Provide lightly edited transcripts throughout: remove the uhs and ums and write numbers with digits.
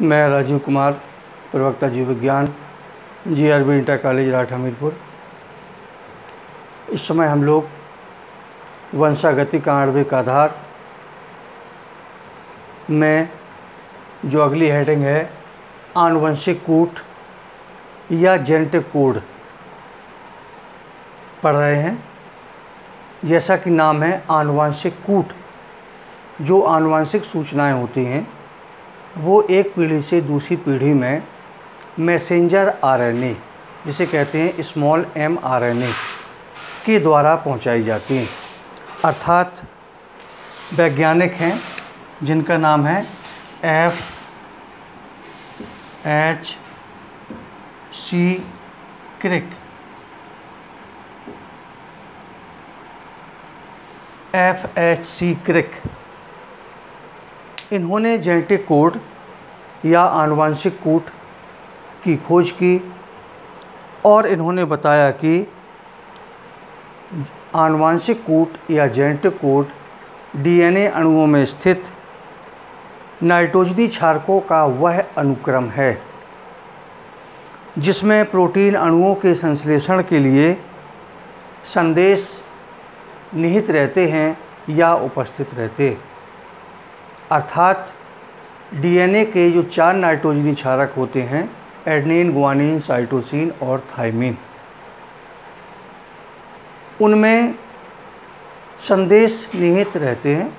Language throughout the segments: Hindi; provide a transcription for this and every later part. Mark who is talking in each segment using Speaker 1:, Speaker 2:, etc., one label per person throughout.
Speaker 1: मैं राजीव कुमार, प्रवक्ता जीव विज्ञान, GRB इंटर कॉलेज राठ हमीरपुर। इस समय हम लोग वंशागति का आणविक आधार में जो अगली हेडिंग है आनुवंशिक कूट या जेनेटिक कोड पढ़ रहे हैं। जैसा कि नाम है आनुवंशिक कूट, जो आनुवंशिक सूचनाएं होती हैं वो एक पीढ़ी से दूसरी पीढ़ी में मैसेंजर RNA, जिसे कहते हैं स्मॉल mRNA के द्वारा पहुंचाई जाती हैं। अर्थात वैज्ञानिक हैं जिनका नाम है FHC क्रिक। इन्होंने जेनेटिक कोड या आनुवंशिक कूट की खोज की और इन्होंने बताया कि आनुवंशिक कूट या जेनेटिक कोड DNA अणुओं में स्थित नाइट्रोजनी क्षारकों का वह अनुक्रम है जिसमें प्रोटीन अणुओं के संश्लेषण के लिए संदेश निहित रहते हैं या उपस्थित रहते। अर्थात DNA के जो 4 नाइट्रोजनी क्षारक होते हैं, एडेनिन, गुआनिन, साइटोसिन और थाइमिन, उनमें संदेश निहित रहते हैं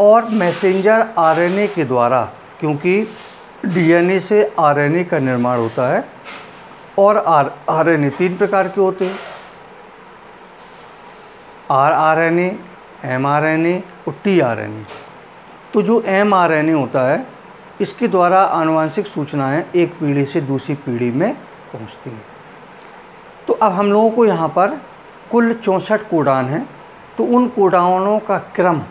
Speaker 1: और मैसेंजर RNA के द्वारा, क्योंकि DNA से RNA का निर्माण होता है और RNA 3 प्रकार के होते हैं, rRNA, mRNA और tRNA। तो जो mRNA होता है इसके द्वारा आनुवंशिक सूचनाएं एक पीढ़ी से दूसरी पीढ़ी में पहुंचती हैं। तो अब हम लोगों को यहाँ पर कुल 64 कोडान हैं। तो उन कोडानों का क्रम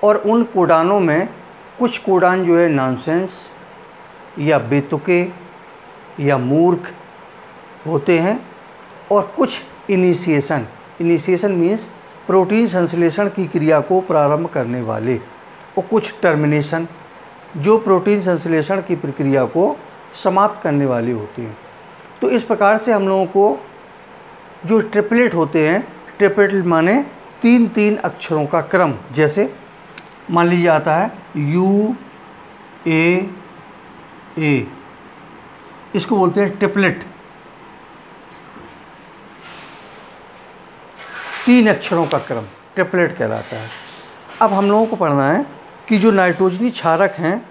Speaker 1: और उन कोडानों में कुछ कोडान जो है नॉनसेंस या बेतुके या मूर्ख होते हैं और कुछ इनिशिएशन मीन्स प्रोटीन संश्लेषण की क्रिया को प्रारंभ करने वाले, और कुछ टर्मिनेशन जो प्रोटीन संश्लेषण की प्रक्रिया को समाप्त करने वाली होती हैं। तो इस प्रकार से हम लोगों को जो ट्रिपलेट होते हैं, ट्रिपलेट माने 3 अक्षरों का क्रम, जैसे मान लीजिए आता है UAA, इसको बोलते हैं ट्रिपलेट। 3 अक्षरों का क्रम ट्रिपलेट कहलाता है। अब हम लोगों को पढ़ना है कि जो नाइट्रोजनी क्षारक हैं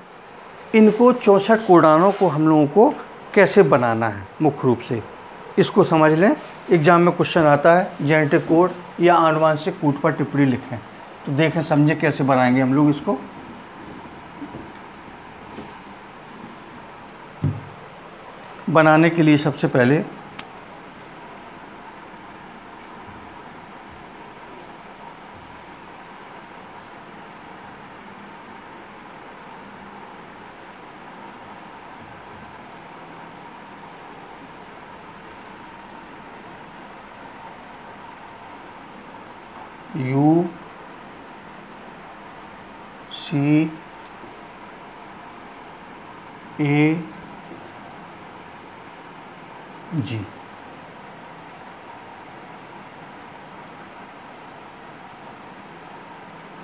Speaker 1: इनको 64 कोडानों को हम लोगों को कैसे बनाना है। मुख्य रूप से इसको समझ लें, एग्जाम में क्वेश्चन आता है जेनेटिक कोड या आनुवंशिक कूट पर टिप्पणी लिखें। तो देखें समझें कैसे बनाएंगे हम लोग इसको। बनाने के लिए सबसे पहले UCAG,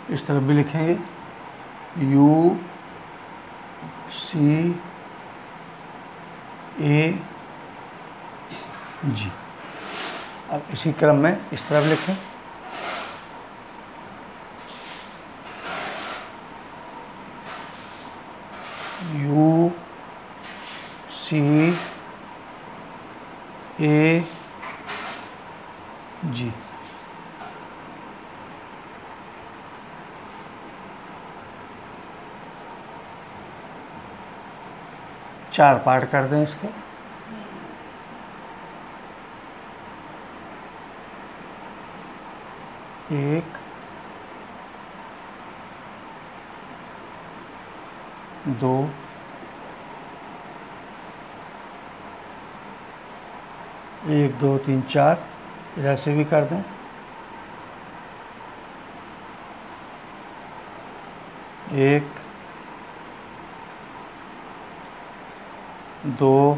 Speaker 1: इस तरफ भी लिखेंगे UCAG। अब इसी क्रम में इस तरफ लिखें UCAG। चार पार्ट कर दें इसके। एक, दो, एक, दो, तीन, चार, इधर से भी कर दें। एक, 2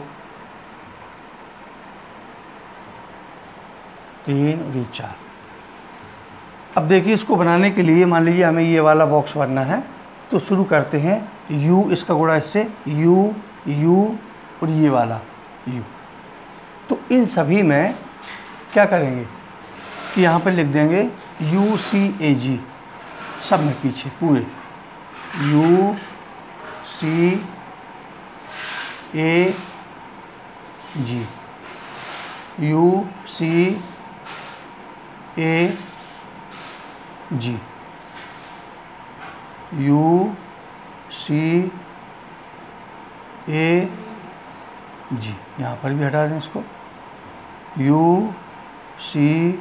Speaker 1: 3 और ये 4। अब देखिए इसको बनाने के लिए मान लीजिए हमें ये वाला बॉक्स बनना है, तो शुरू करते हैं। u इसका गुणा इससे u और ये वाला u। तो इन सभी में क्या करेंगे कि यहाँ पर लिख देंगे UCAG, सब में पीछे पूरे UCAG, UCAG, यहाँ पर भी हटा दें इसको, UCAG।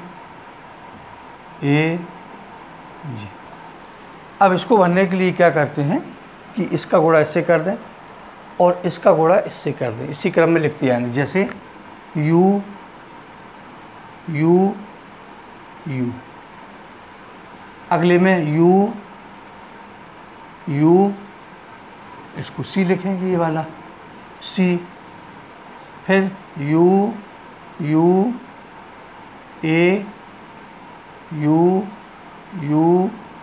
Speaker 1: अब इसको भरने के लिए क्या करते हैं कि इसका गुणा इससे कर दें और इसका गुणा इससे कर दें, इसी क्रम में लिखते जाएंगे। जैसे U अगले में U इसको C लिखेंगे, ये वाला C, फिर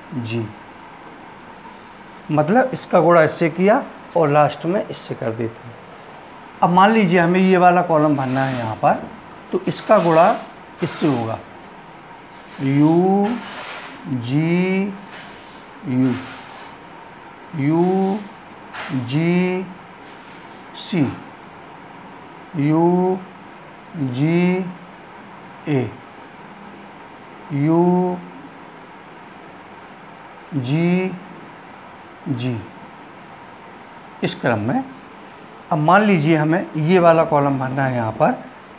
Speaker 1: UG, मतलब इसका गुणा इससे किया और लास्ट में इससे कर देते हैं। अब मान लीजिए हमें ये वाला कॉलम भरना है यहाँ पर, तो इसका गुणा इससे होगा UG C UG, इस क्रम में। अब मान लीजिए हमें ये वाला कॉलम भरना है यहाँ पर,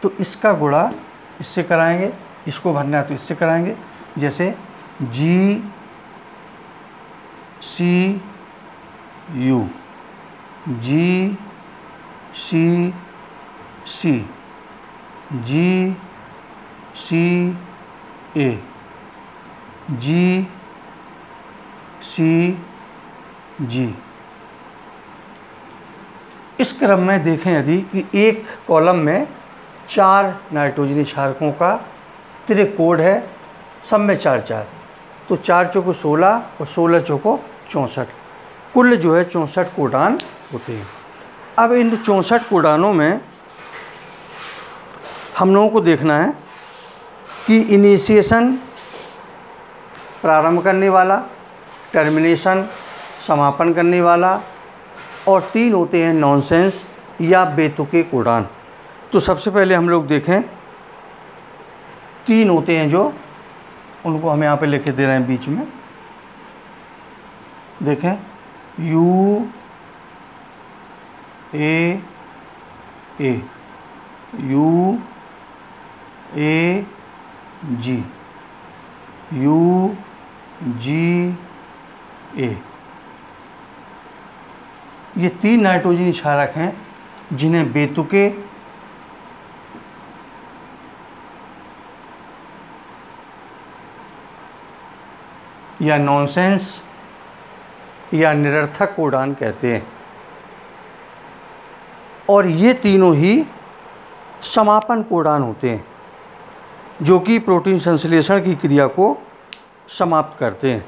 Speaker 1: तो इसका गुणा इससे कराएंगे, इसको भरना है तो इससे कराएंगे। जैसे GCU GCC GCA GCG। इस क्रम में देखें यदि कि एक कॉलम में 4 नाइट्रोजनी क्षारकों का त्रिक कोड है, सब में 4 तो 4 चौको 16 और 16 चौको 64, कुल जो है 64 कोडान होते हैं। अब इन 64 कोडानों में हम लोगों को देखना है कि इनिशिएशन प्रारंभ करने वाला, टर्मिनेशन समापन करने वाला, और 3 होते हैं नॉनसेंस या बेतुके कोडान। तो सबसे पहले हम लोग देखें 3 होते हैं जो, उनको हम यहाँ पे लिखे दे रहे हैं बीच में। देखें UAA UAG UGA। ये 3 नाइट्रोजनी क्षारक हैं जिन्हें बेतुके या नॉनसेंस या निरर्थक कोडान कहते हैं, और ये तीनों ही समापन कोडान होते हैं जो कि प्रोटीन संश्लेषण की क्रिया को समाप्त करते हैं।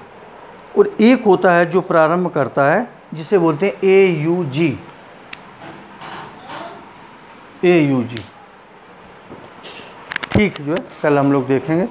Speaker 1: और एक होता है जो प्रारंभ करता है, जिसे बोलते हैं AUG। ठीक जो है कल हम लोग देखेंगे।